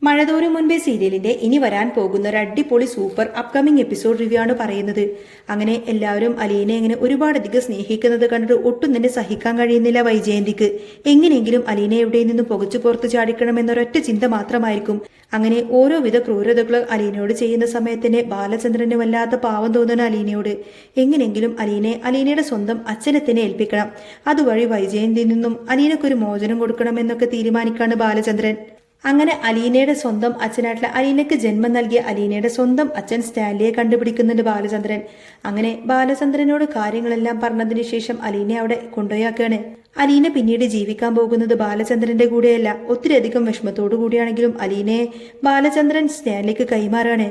മഴതോരും മുൻപേ സീരിയലിന്റെ ഇനി വരാൻ പോകുന്ന ഒരു അടിപൊളി സൂപ്പർ അപ്കമിംഗ് എപ്പിസോഡ് റിവ്യൂ ആണ് പറയുന്നത്. അങ്ങനെ എല്ലാവരും അലീനെ ഇങ്ങനെ ഒരുപാടധികം സ്നേഹിക്കുന്നത് കണ്ടിട്ട് ഒട്ടും തന്നെ സഹിക്കാൻ കഴിയുന്നില്ല വൈജയന്തിക്ക്. എങ്ങനെയെങ്കിലും അലീനെ എവിടെ നിന്ന് പുകച്ചു പുറത്തു ചാടിക്കണമെന്നൊരൊറ്റ ചിന്ത മാത്രമായിരിക്കും. അങ്ങനെ ഓരോവിധ ക്രൂരതകൾ അലീനയോട് ചെയ്യുന്ന സമയത്തന്നെ ബാലചന്ദ്രന് വല്ലാത്ത പാവം തോന്നുന്ന അലീനയോട്. എങ്ങനെയെങ്കിലും അലീനയുടെ സ്വന്തം അച്ഛനെ തന്നെ ഏൽപ്പിക്കണം. അതുവഴി വൈജയന്തിയിൽ നിന്നും അലീനക്കൊരു മോചനം കൊടുക്കണമെന്നൊക്കെ തീരുമാനിക്കാണ് ബാലചന്ദ്രൻ. അങ്ങനെ അലീനയുടെ സ്വന്തം അച്ഛനായിട്ടുള്ള അലീനയ്ക്ക് ജന്മം നൽകിയ അലീനയുടെ സ്വന്തം അച്ഛൻ സ്റ്റാൻലിയെ കണ്ടുപിടിക്കുന്നുണ്ട് ബാലചന്ദ്രൻ. അങ്ങനെ ബാലചന്ദ്രനോട് കാര്യങ്ങളെല്ലാം പറഞ്ഞതിന് ശേഷം അലീനെ അവിടെ കൊണ്ടുപോയാക്കാണ്. അലീന പിന്നീട് ജീവിക്കാൻ പോകുന്നത് ബാലചന്ദ്രന്റെ കൂടെയല്ല, ഒത്തിരിയധികം വിഷമത്തോടു കൂടിയാണെങ്കിലും അലീനയെ ബാലചന്ദ്രൻ സ്റ്റാൻലിക്ക് കൈമാറാണ്.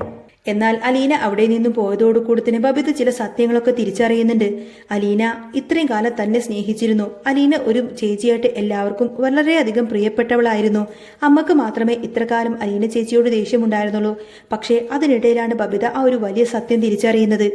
എന്നാൽ അലീന അവിടെ നിന്നും പോയതോടുകൂടി തന്നെ ബബിത ചില സത്യങ്ങളൊക്കെ തിരിച്ചറിയുന്നുണ്ട്. അലീന ഇത്രയും കാലം തന്നെ സ്നേഹിച്ചിരുന്നു. അലീന ഒരു ചേച്ചിയായിട്ട് എല്ലാവർക്കും വളരെയധികം പ്രിയപ്പെട്ടവളായിരുന്നു. അമ്മക്ക് മാത്രമേ ഇത്രകാലം അലീന ചേച്ചിയോട് ദേഷ്യമുണ്ടായിരുന്നുള്ളൂ. പക്ഷേ അതിനിടയിലാണ് ബബിത ആ ഒരു വലിയ സത്യം തിരിച്ചറിയുന്നത്.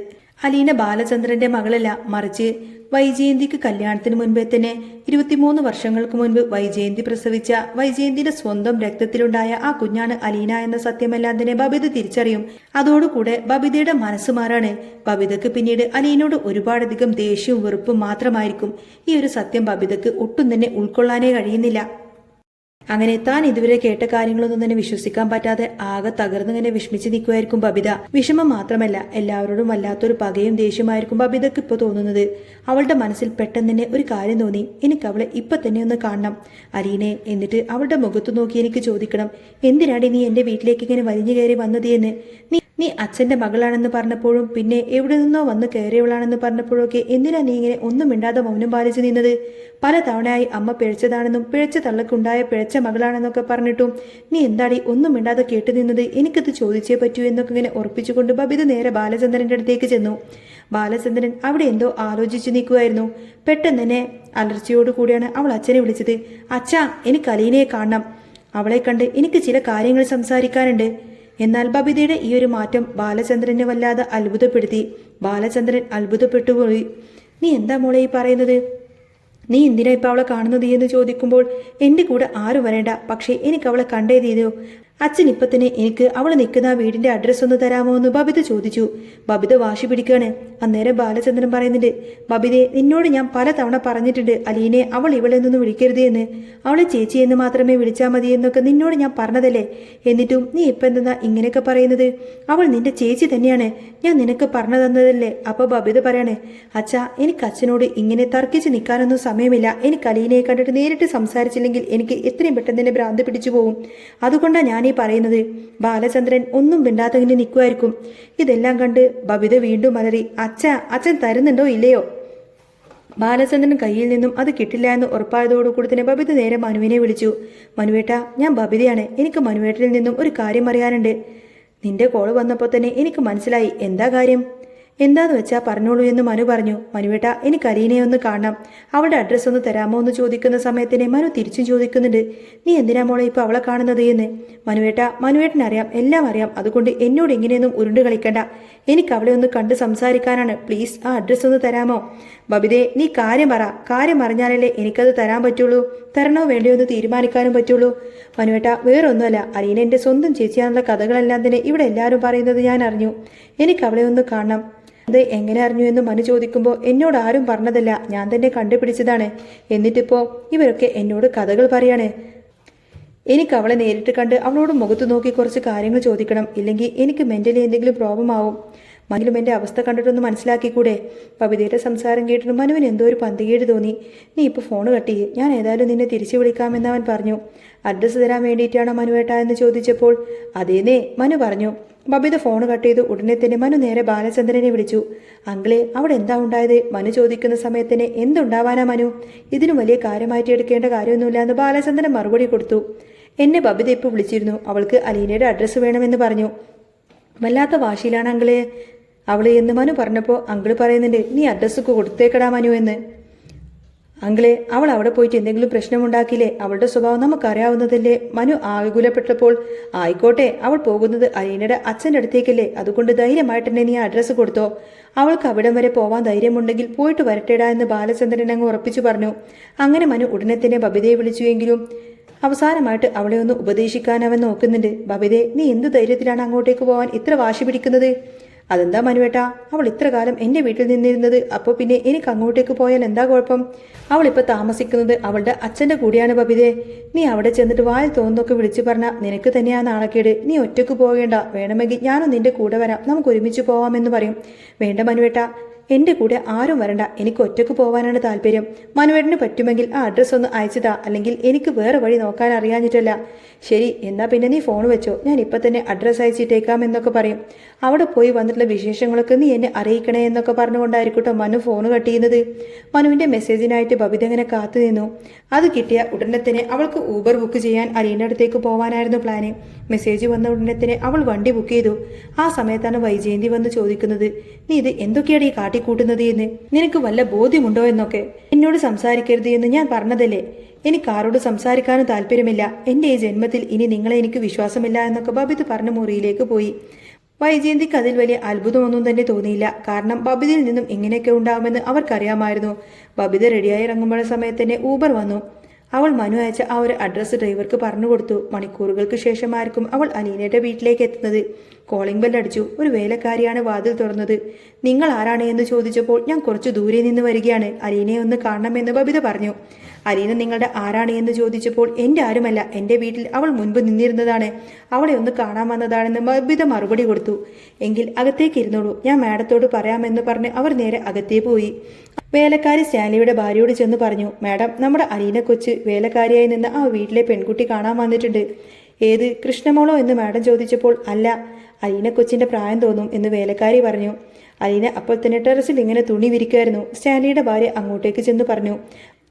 അലീന ബാലചന്ദ്രന്റെ മകളല്ല, മറിച്ച് വൈജയന്തിക്ക് കല്യാണത്തിന് മുൻപേ തന്നെ 23 വർഷങ്ങൾക്ക് മുൻപ് വൈജയന്തി പ്രസവിച്ച വൈജയന്തിയുടെ സ്വന്തം രക്തത്തിലുണ്ടായ ആ കുഞ്ഞാണ് അലീന എന്ന സത്യമെല്ലാം തന്നെ ബബിത തിരിച്ചറിയും. അതോടുകൂടെ ബബിതയുടെ മനസ്സ് മാറാണ്. ബബിതക്ക് പിന്നീട് അലീനയോട് ഒരുപാടധികം ദേഷ്യവും വെറുപ്പും മാത്രമായിരിക്കും. ഈ ഒരു സത്യം ബബിതക്ക് ഒട്ടും തന്നെ ഉൾക്കൊള്ളാനേ കഴിയുന്നില്ല. അങ്ങനെ താൻ ഇതുവരെ കേട്ട കാര്യങ്ങളൊന്നും തന്നെ വിശ്വസിക്കാൻ പറ്റാതെ ആകെ തകർന്നിങ്ങനെ വിഷമിച്ച് നിൽക്കുമായിരിക്കും ബബിത. വിഷമം മാത്രമല്ല, എല്ലാവരോടും വല്ലാത്തൊരു പകയും ദേഷ്യമായിരിക്കും ബബിതക്ക് ഇപ്പോൾ തോന്നുന്നത്. അവളുടെ മനസ്സിൽ പെട്ടെന്ന് തന്നെ ഒരു കാര്യം തോന്നി. എനിക്ക് അവളെ ഇപ്പൊ തന്നെ ഒന്ന് കാണണം, അലീനെ. എന്നിട്ട് അവളുടെ മുഖത്ത് നോക്കി എനിക്ക് ചോദിക്കണം, എന്തിനാടി നീ എന്റെ വീട്ടിലേക്ക് ഇങ്ങനെ വലിഞ്ഞു കയറി വന്നത് എന്ന്. നീ അച്ഛന്റെ മകളാണെന്ന് പറഞ്ഞപ്പോഴും പിന്നെ എവിടെ നിന്നോ വന്ന് കയറിയവളാണെന്ന് പറഞ്ഞപ്പോഴൊക്കെ എന്തിനാ നീ ഇങ്ങനെ ഒന്നും മിണ്ടാതെ മൗനം പാലിച്ചു നിന്നത്? പല തവണയായി അമ്മ പിഴച്ചതാണെന്നും പിഴച്ച തള്ളക്കുണ്ടായ പിഴച്ച മകളാണെന്നൊക്കെ പറഞ്ഞിട്ടും നീ എന്താടി ഒന്നും മിണ്ടാതെ കേട്ടു നിന്നത്? എനിക്കത് ചോദിച്ചേ പറ്റൂ എന്നൊക്കെ ഇങ്ങനെ ഉറപ്പിച്ചുകൊണ്ട് ബബിത നേരെ ബാലചന്ദ്രന്റെ അടുത്തേക്ക് ചെന്നു. ബാലചന്ദ്രൻ അവിടെ എന്തോ ആലോചിച്ചു നിൽക്കുമായിരുന്നു. പെട്ടെന്ന് തന്നെ അലർച്ചയോടുകൂടിയാണ് അവൾ അച്ഛനെ വിളിച്ചത്. അച്ഛാ, എനിക്ക് അലീനയെ കാണണം. അവളെ കണ്ട് എനിക്ക് ചില കാര്യങ്ങൾ സംസാരിക്കാനുണ്ട്. എന്നാൽ ബബിതയുടെ ഈ ഒരു മാറ്റം ബാലചന്ദ്രനെ വല്ലാതെ അത്ഭുതപ്പെടുത്തി. ബാലചന്ദ്രൻ അത്ഭുതപ്പെട്ടുപോയി. നീ എന്താ മോളെ ഈ പറയുന്നത്? നീ എന്തിനാ ഇപ്പൊ അവളെ കാണുന്നത് എന്ന് ചോദിക്കുമ്പോൾ, എന്റെ കൂടെ ആരും വരേണ്ട, പക്ഷേ എനിക്ക് അവളെ കണ്ടേ തീരൂ. അച്ഛൻ ഇപ്പൊ തന്നെ എനിക്ക് അവൾ നിൽക്കുന്ന വീടിന്റെ അഡ്രസ്സ് ഒന്ന് തരാമോ എന്ന് ബബിത ചോദിച്ചു. ബബിത വാശി പിടിക്കുകയാണ്. അന്നേരം ബാലചന്ദ്രൻ പറയുന്നുണ്ട്, ബബിതെ, നിന്നോട് ഞാൻ പല തവണ പറഞ്ഞിട്ടുണ്ട് അലീനെ അവൾ ഇവളെ നിന്നും വിളിക്കരുത് എന്ന്. അവളെ ചേച്ചി എന്ന് മാത്രമേ വിളിച്ചാൽ മതി എന്നൊക്കെ നിന്നോട് ഞാൻ പറഞ്ഞതല്ലേ. എന്നിട്ടും നീ ഇപ്പൊ എന്താ ഇങ്ങനെയൊക്കെ പറയുന്നത്? അവൾ നിന്റെ ചേച്ചി തന്നെയാണ്, ഞാൻ നിനക്ക് പറഞ്ഞു തന്നതല്ലേ. അപ്പൊ ബബിത പറയാണ്, അച്ഛാ, എനിക്ക് അച്ഛനോട് ഇങ്ങനെ തർക്കിച്ച് നിൽക്കാനൊന്നും സമയമില്ല. എനിക്ക് അലീനയെ കണ്ടിട്ട് നേരിട്ട് സംസാരിച്ചില്ലെങ്കിൽ എനിക്ക് എത്രയും പെട്ടെന്ന് തന്നെ ഭ്രാന്ത് പിടിച്ചു പോകും. അതുകൊണ്ടാണ് ഞാൻ പറയുന്നത്. ബാലചന്ദ്രൻ ഒന്നും മിണ്ടാതെ ഇങ്ങനെ നിൽക്കുമായിരിക്കും. ഇതെല്ലാം കണ്ട് ബബിത വീണ്ടും അലറി, അച്ഛൻ തരുന്നുണ്ടോ ഇല്ലയോ? ബാലചന്ദ്രൻ കയ്യിൽ നിന്നും അത് കിട്ടില്ല എന്ന് ഉറപ്പായതോടുകൂടി തന്നെ ബബിത നേരെ മനുവിനെ വിളിച്ചു. മനുവേട്ട, ഞാൻ ബബിതയാണ്. എനിക്ക് മനുവേട്ടനിൽ നിന്നും ഒരു കാര്യം അറിയാനുണ്ട്. നിന്റെ കോള് വന്നപ്പോൾ തന്നെ എനിക്ക് മനസ്സിലായി. എന്താ കാര്യം? എന്താന്ന് വെച്ചാ പറഞ്ഞോളൂ എന്ന് മനു പറഞ്ഞു. മനുവേട്ട, എനിക്ക് അലീനയെ ഒന്ന് കാണണം. അവളുടെ അഡ്രസ്സ് ഒന്ന് തരാമോ എന്ന് ചോദിക്കുന്ന സമയത്തിനെ മനു തിരിച്ചും ചോദിക്കുന്നുണ്ട്, നീ എന്തിനാ മോളെ ഇപ്പൊ അവളെ കാണുന്നത് എന്ന്. മനുവേട്ടനറിയാം, എല്ലാം അറിയാം. അതുകൊണ്ട് എന്നോട് ഇങ്ങനെയൊന്നും ഉരുണ്ട് കളിക്കണ്ട. എനിക്ക് അവളെ ഒന്ന് കണ്ട് സംസാരിക്കാനാണ്. പ്ലീസ് ആ അഡ്രസ്സ് ഒന്ന് തരാമോ? ബബിതെ, നീ കാര്യം പറ. കാര്യം അറിഞ്ഞാലല്ലേ എനിക്കത് തരാൻ പറ്റുള്ളൂ. തരണോ വേണ്ടയോ എന്ന് തീരുമാനിക്കാനും പറ്റുള്ളൂ. മനുവേട്ട, വേറൊന്നുമല്ല, അലീന എന്റെ സ്വന്തം ചേച്ചിയാണെന്നുള്ള കഥകളെല്ലാം തന്നെ ഇവിടെ എല്ലാവരും പറയുന്നത് ഞാൻ അറിഞ്ഞു. എനിക്ക് അവളെ ഒന്ന് കാണണം. അത് എങ്ങനെ അറിഞ്ഞു എന്ന് മനു ചോദിക്കുമ്പോൾ, എന്നോട് ആരും പറഞ്ഞതല്ല, ഞാൻ തന്നെ കണ്ടുപിടിച്ചതാണ്. എന്നിട്ടിപ്പോ ഇവരൊക്കെ എന്നോട് കഥകൾ പറയാണ്. എനിക്ക് അവളെ നേരിട്ട് കണ്ട് അവളോട് മുഖത്ത് നോക്കി കുറച്ച് കാര്യങ്ങൾ ചോദിക്കണം. ഇല്ലെങ്കിൽ എനിക്ക് മെന്റലി എന്തെങ്കിലും പ്രോബ്ലം ആവും. മനുവിലും എൻ്റെ അവസ്ഥ കണ്ടിട്ടൊന്ന് മനസ്സിലാക്കിക്കൂടെ? ബബിതയുടെ സംസാരം കേട്ടിട്ട് മനുവിന് എന്തോ ഒരു പന്തികേട് തോന്നി. നീ ഇപ്പോൾ ഫോൺ കട്ട് ചെയ്യ്, ഞാൻ ഏതായാലും നിന്നെ തിരിച്ചു വിളിക്കാമെന്ന് അവൻ പറഞ്ഞു. അഡ്രസ്സ് തരാൻ വേണ്ടിയിട്ടാണോ മനുവേട്ട എന്ന് ചോദിച്ചപ്പോൾ, അതേന്നേ മനു പറഞ്ഞു. ബബിത ഫോൺ കട്ട് ചെയ്തു. ഉടനെ തന്നെ മനു നേരെ ബാലചന്ദ്രനെ വിളിച്ചു. അങ്കിളെ, അവിടെ എന്താ ഉണ്ടായത്? മനു ചോദിക്കുന്ന സമയത്തിന് എന്തുണ്ടാവാനാ മനു? ഇതിനു വലിയ കാര്യമായിട്ട് എടുക്കേണ്ട കാര്യമൊന്നുമില്ല എന്ന് ബാലചന്ദ്രൻ മറുപടി കൊടുത്തു. എന്നെ ബബിത ഇപ്പോൾ വിളിച്ചിരുന്നു. അവൾക്ക് അലീനയുടെ അഡ്രസ്സ് വേണമെന്ന് പറഞ്ഞു. വല്ലാത്ത വാശിയിലാണ് അങ്കിളെ അവള് എന്ന് മനു പറഞ്ഞപ്പോൾ അങ്കിള് പറയുന്നുണ്ട്, നീ അഡ്രസ്സൊക്കെ കൊടുത്തേക്കടാ മനു എന്ന്. അങ്കിളെ, അവൾ അവിടെ പോയിട്ട് എന്തെങ്കിലും പ്രശ്നമുണ്ടാക്കില്ലേ? അവളുടെ സ്വഭാവം നമുക്കറിയാവുന്നതല്ലേ? മനു ആകുലപ്പെട്ടപ്പോൾ, ആയിക്കോട്ടെ, അവൾ പോകുന്നത് അലീനയുടെ അച്ഛൻ്റെ അടുത്തേക്കല്ലേ, അതുകൊണ്ട് ധൈര്യമായിട്ട് തന്നെ നീ അഡ്രസ്സ് കൊടുത്തോ. അവൾക്ക് അവിടം വരെ പോവാൻ ധൈര്യമുണ്ടെങ്കിൽ പോയിട്ട് വരട്ടേടാ എന്ന് ബാലചന്ദ്രൻ അങ്ങ് ഉറപ്പിച്ചു പറഞ്ഞു. അങ്ങനെ മനു ഉടനെ തന്നെ ബബിതയെ വിളിച്ചുവെങ്കിലും അവസാനമായിട്ട് അവളെ ഒന്ന് ഉപദേശിക്കാൻ അവൻ നോക്കുന്നുണ്ട്. ബബിതേ, നീ എന്ത് ധൈര്യത്തിലാണ് അങ്ങോട്ടേക്ക് പോകാൻ ഇത്ര വാശി പിടിക്കുന്നത്? അതെന്താ മനുവേട്ടാ, അവൾ ഇത്ര കാലം എൻ്റെ വീട്ടിൽ നിന്നിരുന്നത്, അപ്പോൾ പിന്നെ എനിക്ക് അങ്ങോട്ടേക്ക് പോയാൽ എന്താ കുഴപ്പം? അവളിപ്പോൾ താമസിക്കുന്നത് അവളുടെ അച്ഛൻ്റെ കൂടെയാണ് ബബിതേ. നീ അവിടെ ചെന്നിട്ട് വായിൽ തോന്നുന്നൊക്കെ വിളിച്ചു പറഞ്ഞാൽ നിനക്ക് തന്നെയാ നാണക്കേട്. നീ ഒറ്റയ്ക്ക് പോകേണ്ട, വേണമെങ്കിൽ ഞാനും നിന്റെ കൂടെ വരാം, നമുക്ക് ഒരുമിച്ച് പോവാമെന്ന് പറയും. വേണ്ട മനുവേട്ടാ, എൻ്റെ കൂടെ ആരും വരണ്ട, എനിക്ക് ഒറ്റയ്ക്ക് പോകാനാണ് താല്പര്യം. മനുവേട്ടന് പറ്റുമെങ്കിൽ ആ അഡ്രസ്സ് ഒന്ന് അയച്ചതാ, അല്ലെങ്കിൽ എനിക്ക് വേറെ വഴി നോക്കാൻ അറിയാഞ്ഞിട്ടല്ല. ശരി, എന്നാ പിന്നെ നീ ഫോൺ വെച്ചോ, ഞാൻ ഇപ്പം തന്നെ അഡ്രസ്സ് അയച്ചിട്ടേക്കാം എന്നൊക്കെ പറയും. അവിടെ പോയി വന്നിട്ടുള്ള വിശേഷങ്ങളൊക്കെ നീ എന്നെ അറിയിക്കണേ എന്നൊക്കെ പറഞ്ഞുകൊണ്ടായിരിക്കട്ടോ മനു ഫോൺ കട്ട് ചെയ്യുന്നത്. മനുവിൻ്റെ മെസ്സേജിനായിട്ട് ബബിത അങ്ങനെ കാത്തു നിന്നു. അത് കിട്ടിയ ഉടനെ തന്നെ അവൾക്ക് ഊബർ ബുക്ക് ചെയ്യാൻ അലീൻ്റെ അടുത്തേക്ക് പോകാനായിരുന്നു പ്ലാന്. മെസ്സേജ് വന്ന ഉടനെ തന്നെ അവൾ വണ്ടി ബുക്ക് ചെയ്തു. ആ സമയത്താണ് വൈജയന്തി വന്ന് ചോദിക്കുന്നത്, നീ ഇത് എന്തൊക്കെയാണ് ഈ കാട്ടിക്കൂട്ടുന്നത് എന്ന്? നിനക്ക് വല്ല ബോധ്യമുണ്ടോ എന്നൊക്കെ? എന്നോട് സംസാരിക്കരുത് എന്ന് ഞാൻ പറഞ്ഞതല്ലേ? എനിക്ക് ആരോട് സംസാരിക്കാനും താല്പര്യമില്ല. എൻ്റെ ഈ ജന്മത്തിൽ ഇനി നിങ്ങളെ എനിക്ക് വിശ്വാസമില്ല എന്നൊക്കെ ബബിത പറഞ്ഞ മുറിയിലേക്ക് പോയി. വൈജയന്തിക്ക് അതിൽ വലിയ അത്ഭുതമൊന്നും തന്നെ തോന്നിയില്ല. കാരണം ബബിതയിൽ നിന്നും ഇങ്ങനെയൊക്കെ ഉണ്ടാവുമെന്ന് അവർക്കറിയാമായിരുന്നു. ബബിത റെഡിയായി ഇറങ്ങുമ്പോഴ സമയത്ത് തന്നെ ഊബർ വന്നു. അവൾ മനു അയച്ച ആ ഒരു അഡ്രസ്സ് ഡ്രൈവർക്ക് പറഞ്ഞു കൊടുത്തു. മണിക്കൂറുകൾക്ക് ശേഷമായിരിക്കും അവൾ അലീനയുടെ വീട്ടിലേക്ക് എത്തുന്നത്. കോളിംഗ് ബെൽ അടിച്ചു. ഒരു വേലക്കാരിയാണ് വാതിൽ തുറന്നത്. നിങ്ങൾ ആരാണ് എന്ന് ചോദിച്ചപ്പോൾ ഞാൻ കുറച്ച് ദൂരെ നിന്ന് വരികയാണ്, അലീനയെ ഒന്ന് കാണണമെന്ന് ബബിത പറഞ്ഞു. അലീന നിങ്ങളുടെ ആരാണ് എന്ന് ചോദിച്ചപ്പോൾ എൻ്റെ ആരുമല്ല, എൻ്റെ വീട്ടിൽ അവൾ മുൻപ് നിന്നിരുന്നതാണ്, അവളെ ഒന്ന് കാണാൻ വന്നതാണെന്ന് ബബിത മറുപടി കൊടുത്തു. എങ്കിൽ അകത്തേക്ക് ഇരുന്നോളൂ, ഞാൻ മാഡത്തോട് പറയാമെന്ന് പറഞ്ഞ് അവർ നേരെ അകത്തേ പോയി. വേലക്കാരി സ്റ്റാൻലിയുടെ ഭാര്യയോട് ചെന്ന് പറഞ്ഞു, മാഡം, നമ്മുടെ അലീന കൊച്ച് വേലക്കാരിയായി നിന്ന് ആ വീട്ടിലെ പെൺകുട്ടി കാണാൻ വന്നിട്ടുണ്ട്. ഏത്, കൃഷ്ണമോളോ എന്ന് മാഡം ചോദിച്ചപ്പോൾ അല്ല, അലീന കൊച്ചിൻ്റെ പ്രായം തോന്നും എന്ന് വേലക്കാരി പറഞ്ഞു. അലീന അപ്പോൾ തന്നെ ടെറസിൽ ഇങ്ങനെ തുണി വിരിക്കുമായിരുന്നു. സ്റ്റാൻലിയുടെ ഭാര്യ അങ്ങോട്ടേക്ക് ചെന്ന് പറഞ്ഞു,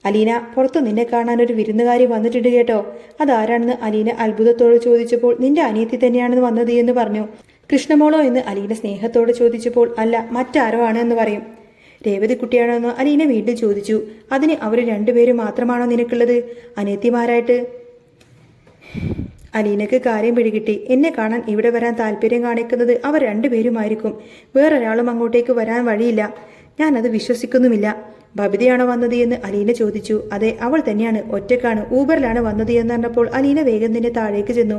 അലീന, പുറത്ത് നിന്നെ കാണാൻ ഒരു വിരുന്നുകാരി വന്നിട്ടുണ്ട് കേട്ടോ. അതാരാണെന്ന് അലീന അത്ഭുതത്തോട് ചോദിച്ചപ്പോൾ നിന്റെ അനിയത്തി തന്നെയാണെന്ന് വന്നത് എന്ന് പറഞ്ഞു. കൃഷ്ണമോളോ എന്ന് അലീന സ്നേഹത്തോട് ചോദിച്ചപ്പോൾ അല്ല, മറ്റാരോ ആണ് എന്ന് പറയും. രേവതി കുട്ടിയാണോ എന്ന് അലീന വീണ്ടും ചോദിച്ചു. അതിന് അവർ രണ്ടുപേരും മാത്രമാണോ നിനക്കുള്ളത് അനിയത്തിമാരായിട്ട്? അലീനക്ക് കാര്യം പിടികിട്ടി. എന്നെ കാണാൻ ഇവിടെ വരാൻ താല്പര്യം കാണിക്കുന്നത് അവർ രണ്ടുപേരുമായിരിക്കും. വേറൊരാളും അങ്ങോട്ടേക്ക് വരാൻ വഴിയില്ല. ഞാനത് വിശ്വസിക്കുന്നുമില്ല. ബബിതയാണോ വന്നത് എന്ന് അലീന ചോദിച്ചു. അതെ, അവൾ തന്നെയാണ്, ഒറ്റക്കാണ്, ഊബറിലാണ് വന്നത് എന്ന് പറഞ്ഞപ്പോൾ അലീന വേഗം തന്നെ താഴേക്ക് ചെന്നു.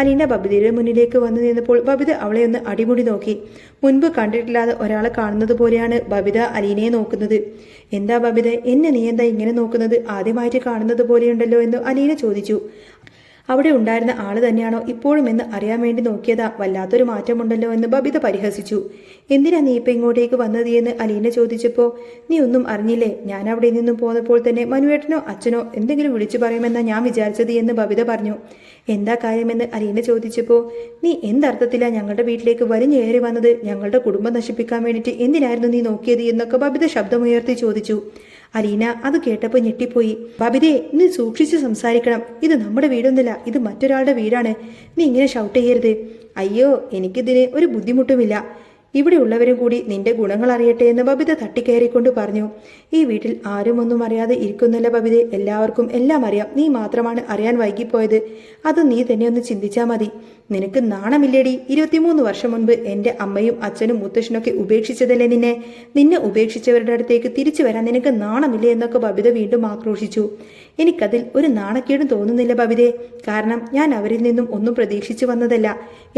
അലീന ബബിതയുടെ മുന്നിലേക്ക് വന്നു നിന്നപ്പോൾ ബബിത അവളെ ഒന്ന് അടിമുടി നോക്കി. മുൻപ് കണ്ടിട്ടില്ലാതെ ഒരാളെ കാണുന്നത് പോലെയാണ് ബബിത അലീനയെ നോക്കുന്നത്. എന്താ ബബിത, എന്നെ നീ എന്താ ഇങ്ങനെ നോക്കുന്നത്? ആദ്യമായിട്ട് കാണുന്നത് പോലെയുണ്ടല്ലോ എന്ന് അലീന ചോദിച്ചു. അവിടെ ഉണ്ടായിരുന്ന ആള് തന്നെയാണോ ഇപ്പോഴും എന്ന് അറിയാൻ വേണ്ടി നോക്കിയതാ, വല്ലാത്തൊരു മാറ്റമുണ്ടല്ലോ എന്ന് ബബിത പരിഹസിച്ചു. എന്തിനാ നീ ഇപ്പം ഇങ്ങോട്ടേക്ക് വന്നത് എന്ന് അലീന ചോദിച്ചപ്പോൾ, നീ ഒന്നും അറിഞ്ഞില്ലേ? ഞാൻ അവിടെ നിന്നും പോന്നപ്പോൾ തന്നെ മനുവേട്ടനോ അച്ഛനോ എന്തെങ്കിലും വിളിച്ചു പറയുമെന്നാ ഞാൻ വിചാരിച്ചത് എന്ന് ബബിത പറഞ്ഞു. എന്താ കാര്യമെന്ന് അലീന ചോദിച്ചപ്പോൾ, നീ എന്തർത്ഥത്തിലാണ് ഞങ്ങളുടെ വീട്ടിലേക്ക് വലിഞ്ഞേറി വന്നത്? ഞങ്ങളുടെ കുടുംബം നശിപ്പിക്കാൻ വേണ്ടിയിട്ട് എന്തിനായിരുന്നു നീ നോക്കിയത് എന്നൊക്കെ ബബിത ശബ്ദമുയർത്തി ചോദിച്ചു. അലീന അത് കേട്ടപ്പോൾ ഞെട്ടിപ്പോയി. ബബിതേ, നീ സൂക്ഷിച്ച് സംസാരിക്കണം. ഇത് നമ്മുടെ വീടൊന്നുമില്ല, ഇത് മറ്റൊരാളുടെ വീടാണ്. നീ ഇങ്ങനെ ഷൗട്ട് ചെയ്യരുത്. അയ്യോ, എനിക്കിതിന് ഒരു ബുദ്ധിമുട്ടുമില്ല. ഇവിടെ ഉള്ളവരും കൂടി നിന്റെ ഗുണങ്ങൾ അറിയട്ടെ എന്ന് ബബിത തട്ടിക്കയറിക്കൊണ്ട് പറഞ്ഞു. ഈ വീട്ടിൽ ആരും ഒന്നും അറിയാതെ ഇരിക്കുന്നല്ല ബബിതെ, എല്ലാവർക്കും എല്ലാം അറിയാം. നീ മാത്രമാണ് അറിയാൻ വൈകിപ്പോയത്. അത് നീ തന്നെ ഒന്ന് ചിന്തിച്ചാൽ മതി. നിനക്ക് നാണമില്ലേടി? 23 വർഷം മുൻപ് എൻ്റെ അമ്മയും അച്ഛനും മുത്തശ്ശനൊക്കെ ഉപേക്ഷിച്ചതല്ലേ നിന്നെ? നിന്നെ ഉപേക്ഷിച്ചവരുടെ അടുത്തേക്ക് തിരിച്ചു വരാൻ നിനക്ക് നാണമില്ലേ എന്നൊക്കെ ബബിത വീണ്ടും ആക്രോശിച്ചു. എനിക്കതിൽ ഒരു നാണക്കേടും തോന്നുന്നില്ല ബബിതെ. കാരണം ഞാൻ അവരിൽ നിന്നും ഒന്നും പ്രതീക്ഷിച്ചു വന്നതല്ല.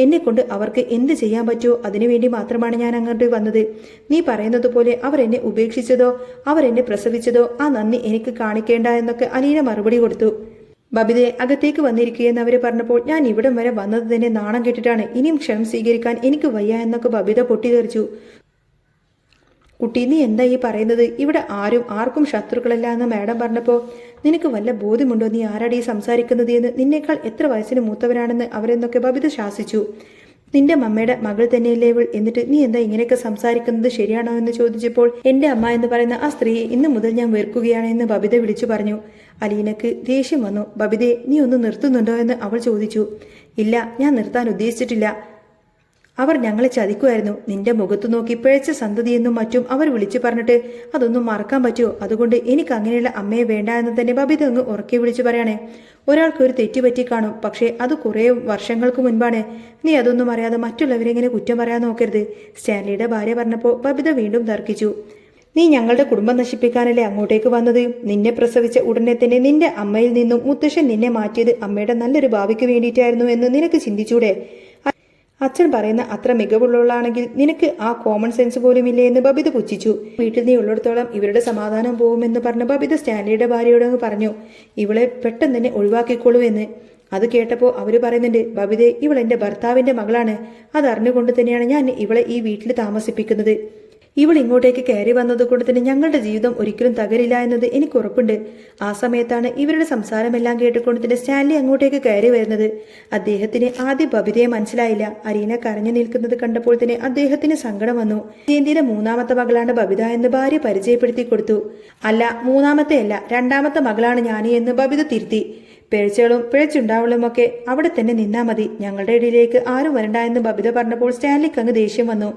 എന്നെ കൊണ്ട് അവർക്ക് എന്ത് ചെയ്യാൻ പറ്റുമോ അതിനുവേണ്ടി മാത്രമാണ് ഞാൻ അങ്ങോട്ട് വന്നത്. നീ പറയുന്നത് പോലെ അവർ എന്നെ ഉപേക്ഷിച്ചതോ അവരെന്നെ പ്രസവിച്ചതോ ആ നന്ദി എനിക്ക് കാണിക്കേണ്ട എന്നൊക്കെ അലീന മറുപടി കൊടുത്തു. ബബിതെ, അകത്തേക്ക് വന്നിരിക്കുകയെന്ന് അവർ പറഞ്ഞപ്പോൾ ഞാൻ ഇവിടം വരെ വന്നത് തന്നെ നാണം കെട്ടിട്ടാണ്. ഇനിയും ക്ഷമ സ്വീകരിക്കാൻ എനിക്ക് വയ്യ എന്നൊക്കെ ബബിത പൊട്ടിത്തെറിച്ചു. കുട്ടി, നീ എന്താ ഈ പറയുന്നത്? ഇവിടെ ആർക്കും ശത്രുക്കളല്ല എന്ന് മാഡം പറഞ്ഞപ്പോൾ നിനക്ക് വല്ല ബോധ്യമുണ്ടോ? നീ ആരാടി സംസാരിക്കുന്നത് എന്ന്? നിന്നേക്കാൾ എത്ര വയസ്സിന് മൂത്തവരാണെന്ന് അവരെന്നൊക്കെ ബബിത ശാസിച്ചു. നിന്റെ അമ്മയുടെ മകൾ തന്നെയല്ലേ ഇവൾ? എന്നിട്ട് നീ എന്താ ഇങ്ങനെയൊക്കെ സംസാരിക്കുന്നത്? ശരിയാണോ എന്ന് ചോദിച്ചപ്പോൾ എൻ്റെ അമ്മ എന്ന് പറയുന്ന ആ സ്ത്രീയെ ഇന്നു മുതൽ ഞാൻ വെറുക്കുകയാണ് എന്ന് ബബിത വിളിച്ചു പറഞ്ഞു. അലീനക്ക് ദേഷ്യം വന്നു. ബബിതെ, നീ ഒന്ന് നിർത്തുന്നുണ്ടോ എന്ന് അവൾ ചോദിച്ചു. ഇല്ല, ഞാൻ നിർത്താൻ ഉദ്ദേശിച്ചിട്ടില്ല. അവർ ഞങ്ങളെ ചതിക്കുമായിരുന്നു. നിന്റെ മുഖത്ത് നോക്കി പിഴച്ച സന്തതിയെന്നും മറ്റും അവർ വിളിച്ചു പറഞ്ഞിട്ട് അതൊന്നും മറക്കാൻ പറ്റുമോ? അതുകൊണ്ട് എനിക്ക് അങ്ങനെയുള്ള അമ്മയെ വേണ്ട എന്ന് തന്നെ ബബിത അങ്ങ് ഉറക്കെ വിളിച്ചു പറയണേ. ഒരാൾക്ക് ഒരു തെറ്റുപറ്റി കാണും, പക്ഷേ അത് കുറേ വർഷങ്ങൾക്ക് മുൻപാണ്. നീ അതൊന്നും അറിയാതെ മറ്റുള്ളവരെങ്ങനെ കുറ്റം പറയാൻ നോക്കരുത്. സ്റ്റാൻലിയുടെ ഭാര്യ പറഞ്ഞപ്പോൾ ബബിത വീണ്ടും തർക്കിച്ചു. നീ ഞങ്ങളുടെ കുടുംബം നശിപ്പിക്കാനല്ലേ അങ്ങോട്ടേക്ക് വന്നത്? നിന്നെ പ്രസവിച്ച ഉടനെ തന്നെ നിന്റെ അമ്മയിൽ നിന്നും മുത്തശ്ശൻ നിന്നെ മാറ്റിയത് അമ്മയുടെ നല്ലൊരു ഭാവിക്ക് വേണ്ടിയിട്ടായിരുന്നു എന്ന് നിനക്ക് ചിന്തിച്ചൂടെ? അച്ഛൻ പറയുന്ന അത്ര മികവുള്ളവളാണെങ്കിൽ നിനക്ക് ആ കോമൺ സെൻസ് പോലും ഇല്ലേ എന്ന് ബബിത പുച്ഛിച്ചു. വീട്ടിൽ നീ ഉള്ളിടത്തോളം ഇവരുടെ സമാധാനം പോകുമെന്ന് പറഞ്ഞ് ബബിത സ്റ്റാൻലിയുടെ ഭാര്യയോട് പറഞ്ഞു, ഇവളെ പെട്ടെന്ന് തന്നെ ഒഴിവാക്കിക്കോളൂ എന്ന്. അത് കേട്ടപ്പോൾ അവര് പറയുന്നുണ്ട്, ബബിതെ, ഇവൾ എന്റെ ഭർത്താവിന്റെ മകളാണ്. അതറിഞ്ഞുകൊണ്ട് തന്നെയാണ് ഞാൻ ഇവളെ ഈ വീട്ടിൽ താമസിപ്പിക്കുന്നത്. ഇവൾ ഇങ്ങോട്ടേക്ക് കയറി വന്നതുകൊണ്ട് തന്നെ ഞങ്ങളുടെ ജീവിതം ഒരിക്കലും തകരില്ല എന്നത് എനിക്ക് ഉറപ്പുണ്ട്. ആ സമയത്താണ് ഇവരുടെ സംസാരമെല്ലാം കേട്ടുകൊണ്ട് തന്നെ സ്റ്റാൻലി അങ്ങോട്ടേക്ക് കയറി വരുന്നത്. അദ്ദേഹത്തിന് ആദ്യം ബബിതയെ മനസ്സിലായില്ല. അലീന കരഞ്ഞു നിൽക്കുന്നത് കണ്ടപ്പോൾ തന്നെ അദ്ദേഹത്തിന് സങ്കടം വന്നു. ജയന്തിയുടെ മൂന്നാമത്തെ മകളാണ് ബബിത എന്ന് ഭാര്യ പരിചയപ്പെടുത്തി കൊടുത്തു. അല്ല, മൂന്നാമത്തെ അല്ല, രണ്ടാമത്തെ മകളാണ് ഞാൻ എന്ന് ബബിത തിരുത്തി. പിഴച്ചുകളും പിഴച്ചുണ്ടാവളുമൊക്കെ അവിടെ തന്നെ നിന്നാ മതി, ഞങ്ങളുടെ ഇടയിലേക്ക് ആരും വരണ്ട എന്ന് ബബിത പറഞ്ഞപ്പോൾ സ്റ്റാൻലിക്ക് അങ്ങ് ദേഷ്യം വന്നു.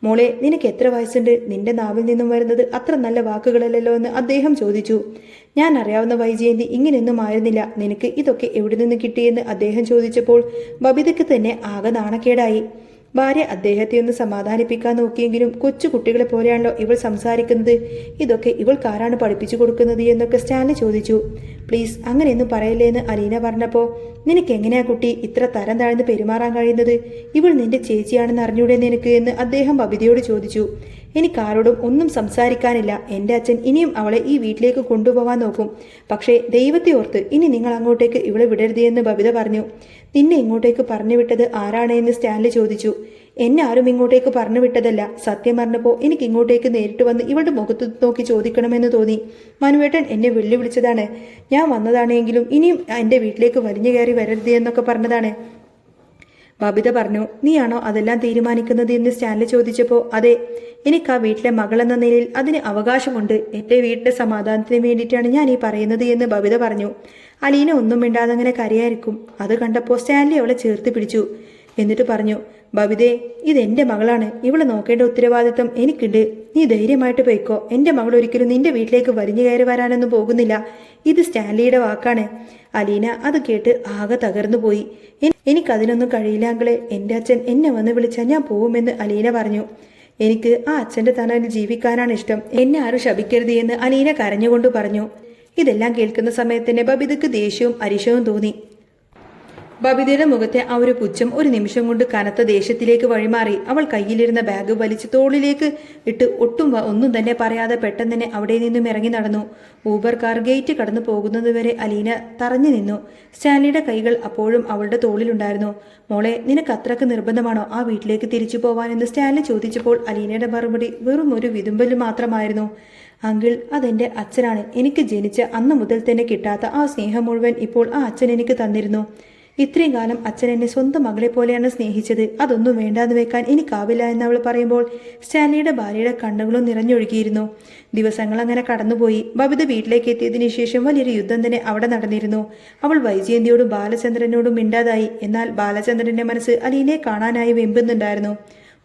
മോളെ, നിനക്ക് എത്ര വയസ്സുണ്ട്? നിന്റെ നാവിൽ നിന്നും വരുന്നത് അത്ര നല്ല വാക്കുകളല്ലല്ലോ എന്ന് അദ്ദേഹം ചോദിച്ചു. ഞാൻ അറിയാവുന്ന വൈജയന്തി ഇങ്ങനെയൊന്നും ആയിരുന്നില്ല, നിനക്ക് ഇതൊക്കെ എവിടെ നിന്ന് കിട്ടിയെന്ന് അദ്ദേഹം ചോദിച്ചപ്പോൾ ബബിതയ്ക്ക് തന്നെ ആകെ നാണക്കേടായി. ഭാര്യ അദ്ദേഹത്തെ ഒന്ന് സമാധാനിപ്പിക്കാൻ നോക്കിയെങ്കിലും കൊച്ചു കുട്ടികളെ പോലെയാണല്ലോ ഇവൾ സംസാരിക്കുന്നത്, ഇതൊക്കെ ഇവൾക്കാരാണ് പഠിപ്പിച്ചു കൊടുക്കുന്നത് എന്നൊക്കെ സ്റ്റാൻലി ചോദിച്ചു. പ്ലീസ് അങ്ങനെയൊന്നും പറയല്ലേ എന്ന് അലീന പറഞ്ഞപ്പോൾ, നിനക്ക് എങ്ങനെയാ കുട്ടി ഇത്ര തരം താഴ്ന്ന് പെരുമാറാൻ കഴിയുന്നത്? ഇവൾ നിന്റെ ചേച്ചിയാണെന്ന് അറിഞ്ഞൂടെ നിനക്ക് എന്ന് അദ്ദേഹം ബബിതയോട് ചോദിച്ചു. എനിക്കാരോടും ഒന്നും സംസാരിക്കാനില്ല. എൻ്റെ അച്ഛൻ ഇനിയും അവളെ ഈ വീട്ടിലേക്ക് കൊണ്ടുപോകാൻ നോക്കും. പക്ഷേ ദൈവത്തെ ഓർത്ത് ഇനി നിങ്ങൾ അങ്ങോട്ടേക്ക് ഇവളെ വിടരുത് എന്ന് ബബിത പറഞ്ഞു. നിന്നെ ഇങ്ങോട്ടേക്ക് പറഞ്ഞു വിട്ടത് ആരാണ് എന്ന് സ്റ്റാൻലി ചോദിച്ചു. എന്നെ ആരും ഇങ്ങോട്ടേക്ക് പറഞ്ഞു വിട്ടതല്ല. സത്യം പറഞ്ഞപ്പോൾ എനിക്ക് ഇങ്ങോട്ടേക്ക് നേരിട്ട് വന്ന് ഇവളുടെ മുഖത്ത് നോക്കി ചോദിക്കണമെന്ന് തോന്നി. മനുവേട്ടൻ എന്നെ വെല്ലുവിളിച്ചതാണ്. ഞാൻ വന്നതാണെങ്കിലും ഇനിയും എൻ്റെ വീട്ടിലേക്ക് വലിഞ്ഞു കയറി വരരുത് എന്നൊക്കെ പറഞ്ഞതാണ്. ബബിത പറഞ്ഞു. നീയാണോ അതെല്ലാം തീരുമാനിക്കുന്നത് എന്ന് സ്റ്റാൻലി ചോദിച്ചപ്പോൾ, അതെ, എനിക്ക് ആ വീട്ടിലെ മകളെന്ന നിലയിൽ അതിന് അവകാശമുണ്ട്. എൻ്റെ വീട്ടിലെ സമാധാനത്തിന് വേണ്ടിയിട്ടാണ് ഞാൻ ഈ പറയുന്നത് എന്ന് ബബിത പറഞ്ഞു. അലീന ഒന്നും മിണ്ടാതെ അങ്ങനെ കരയായിരിക്കും. അത് കണ്ടപ്പോൾ സ്റ്റാൻലി അവളെ ചേർത്ത് പിടിച്ചു. എന്നിട്ട് പറഞ്ഞു, ബബിതേ, ഇതെന്റെ മകളാണ്. ഇവളെ നോക്കേണ്ട ഉത്തരവാദിത്തം എനിക്കുണ്ട്. നീ ധൈര്യമായിട്ട് പോയിക്കോ. എൻ്റെ മകൾ ഒരിക്കലും നിന്റെ വീട്ടിലേക്ക് വലിഞ്ഞു കയറി വരാനൊന്നും പോകുന്നില്ല. ഇത് സ്റ്റാൻലിയുടെ വാക്കാണ്. അലീന അത് കേട്ട് ആകെ തകർന്നു പോയി. എനിക്കതിനൊന്നും കഴിയില്ല അങ്കിളെ. എൻ്റെ അച്ഛൻ എന്നെ വന്ന് വിളിച്ചാൽ ഞാൻ പോവുമെന്ന് അലീന പറഞ്ഞു. എനിക്ക് ആ അച്ഛൻ്റെ തണലിൽ ജീവിക്കാനാണ് ഇഷ്ടം. എന്നെ ആരും ശപിക്കരുത് എന്ന് അലീന കരഞ്ഞുകൊണ്ട് പറഞ്ഞു. ഇതെല്ലാം കേൾക്കുന്ന സമയത്തന്നെ ബബിതയ്ക്ക് ദേഷ്യവും അരിശവും തോന്നി. ബബിതയുടെ മുഖത്തെ ആ ഒരു പുച്ഛം ഒരു നിമിഷം കൊണ്ട് കനത്ത ദേഷ്യത്തിലേക്ക് വഴിമാറി. അവൾ കയ്യിലിരുന്ന ബാഗ് വലിച്ച് തോളിലേക്ക് ഇട്ട് ഒന്നും തന്നെ പറയാതെ പെട്ടെന്ന് തന്നെ അവിടെ നിന്നും ഇറങ്ങി നടന്നു. ഊബർ കാർ ഗേറ്റ് കടന്നു പോകുന്നതുവരെ അലീന തറഞ്ഞു നിന്നു. സ്റ്റാൻലിയുടെ കൈകൾ അപ്പോഴും അവളുടെ തോളിലുണ്ടായിരുന്നു. മോളെ, നിനക്ക് അത്രക്ക് നിർബന്ധമാണോ ആ വീട്ടിലേക്ക് തിരിച്ചു പോവാനെന്ന് സ്റ്റാൻലി ചോദിച്ചപ്പോൾ അലീനയുടെ മറുപടി വെറും ഒരു വിതുമ്പല് മാത്രമായിരുന്നു. അങ്കിൾ, അതെന്റെ അച്ഛനാണ്. എനിക്ക് ജനിച്ച അന്ന് മുതൽ തന്നെ കിട്ടാത്ത ആ സ്നേഹം മുഴുവൻ ഇപ്പോൾ ആ അച്ഛൻ എനിക്ക് തന്നിരുന്നു. ഇത്രയും കാലം അച്ഛൻ എന്നെ സ്വന്തം മകളെ പോലെയാണ് സ്നേഹിച്ചത്. അതൊന്നും വേണ്ടാന്ന് വെക്കാൻ എനിക്കാവില്ല എന്ന് അവൾ പറയുമ്പോൾ സ്റ്റാൻലിയുടെ ഭാര്യയുടെ കണ്ണുകളും നിറഞ്ഞൊഴുകിയിരുന്നു. ദിവസങ്ങൾ അങ്ങനെ കടന്നുപോയി. ബബിത വീട്ടിലേക്ക് എത്തിയതിനു ശേഷം വലിയൊരു യുദ്ധം തന്നെ അവിടെ നടന്നിരുന്നു. അവൾ വൈജയന്തിയോടും ബാലചന്ദ്രനോടും മിണ്ടാതായി. എന്നാൽ ബാലചന്ദ്രന്റെ മനസ്സ് അലീനയെ കാണാനായി വെമ്പുന്നുണ്ടായിരുന്നു.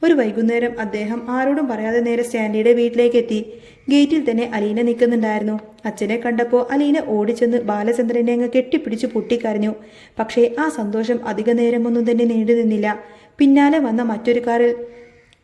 ഒരു വൈകുന്നേരം അദ്ദേഹം ആരോടും പറയാതെ നേരെ സ്റ്റാൻലിയുടെ വീട്ടിലേക്ക് എത്തി. ഗേറ്റിൽ തന്നെ അലീന നിൽക്കുന്നുണ്ടായിരുന്നു. അച്ഛനെ കണ്ടപ്പോൾ അലീന ഓടിച്ചെന്ന് ബാലചന്ദ്രനെ അങ്ങ് കെട്ടിപ്പിടിച്ച് പൊട്ടിക്കരഞ്ഞു. പക്ഷേ ആ സന്തോഷം അധിക നേരമൊന്നും തന്നെ നീണ്ടു നിന്നില്ല. പിന്നാലെ വന്ന മറ്റൊരു കാറിൽ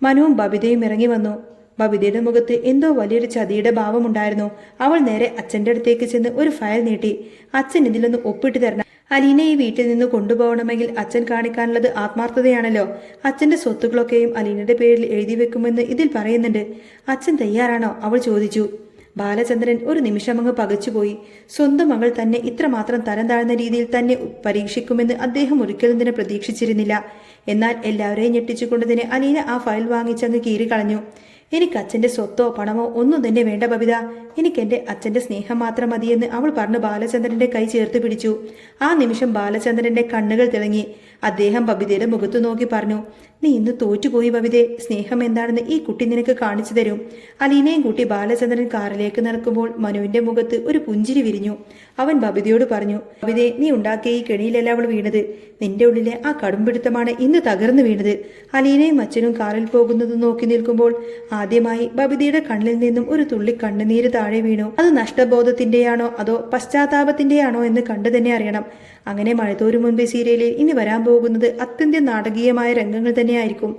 മനുവും ബബിതയും ഇറങ്ങി വന്നു. ബബിതയുടെ മുഖത്ത് എന്തോ വലിയൊരു ചതിയുടെ ഭാവമുണ്ടായിരുന്നു. അവൾ നേരെ അച്ഛൻ്റെ അടുത്തേക്ക് ചെന്ന് ഒരു ഫയൽ നീട്ടി. അച്ഛൻ ഇതിലൊന്ന് ഒപ്പിട്ട് തരണം. അലീനെ ഈ വീട്ടിൽ നിന്ന് കൊണ്ടുപോകണമെങ്കിൽ അച്ഛൻ കാണിക്കാനുള്ളത് ആത്മാർത്ഥതയാണല്ലോ. അച്ഛന്റെ സ്വത്തുക്കളൊക്കെയും അലീനയുടെ പേരിൽ എഴുതി വെക്കുമെന്ന് ഇതിൽ പറയുന്നുണ്ട്. അച്ഛൻ തയ്യാറാണോ? അവൾ ചോദിച്ചു. ബാലചന്ദ്രൻ ഒരു നിമിഷമങ്ങ് പകച്ചുപോയി. സ്വന്തം മകൾ തന്നെ ഇത്രമാത്രം തരം താഴ്ന്ന രീതിയിൽ തന്നെ പരീക്ഷിക്കുമെന്ന് അദ്ദേഹം ഒരിക്കലും തന്നെ പ്രതീക്ഷിച്ചിരുന്നില്ല. എന്നാൽ എല്ലാവരെയും ഞെട്ടിച്ചുകൊണ്ട് തന്നെ അലീന ആ ഫയൽ വാങ്ങിച്ചങ്ങ് കീറിക്കളഞ്ഞു. എനിക്ക് അച്ഛൻ്റെ സ്വത്തോ പണമോ ഒന്നും തന്നെ വേണ്ട ബബിത. എനിക്ക് എൻ്റെ അച്ഛൻ്റെ സ്നേഹം മാത്രം മതിയെന്ന് അവൾ പറഞ്ഞ് ബാലചന്ദ്രന്റെ കൈ ചേർത്ത് പിടിച്ചു. ആ നിമിഷം ബാലചന്ദ്രന്റെ കണ്ണുകൾ തിളങ്ങി. അദ്ദേഹം ബബിതയുടെ മുഖത്തു നോക്കി പറഞ്ഞു, നീ ഇന്ന് തോറ്റുപോയി ബബിതേ. സ്നേഹം എന്താണെന്ന് ഈ കുട്ടി നിനക്ക് കാണിച്ചു തരും. അലീനയും കൂട്ടി ബാലചന്ദ്രൻ കാറിലേക്ക് നടക്കുമ്പോൾ മനുവിന്റെ മുഖത്ത് ഒരു പുഞ്ചിരി വിരിഞ്ഞു. അവൻ ബബിതയോട് പറഞ്ഞു, ബബിതേ, നീ ഉണ്ടാക്കിയ ഈ കെണിയിലല്ല അവൾ വീണത്. നിന്റെ ഉള്ളിലെ ആ കടുംപിടുത്തമാണ് ഇന്ന് തകർന്നു വീണത്. അലീനയും അച്ഛനും കാറിൽ പോകുന്നത് നോക്കി നിൽക്കുമ്പോൾ ആദ്യമായി ബബിതയുടെ കണ്ണിൽ നിന്നും ഒരു തുള്ളി കണ്ണുനീര് താഴെ വീണു. അത് നഷ്ടബോധത്തിന്റെയാണോ അതോ പശ്ചാത്താപത്തിന്റെയാണോ എന്ന് കണ്ടു തന്നെ അറിയണം. അങ്ങനെ മഴത്തോരു മുൻപേ സീരിയലിൽ ഇനി വരാൻ പോകുന്നത് അത്യന്തം നാടകീയമായ രംഗങ്ങൾ തന്നെയായിരിക്കും.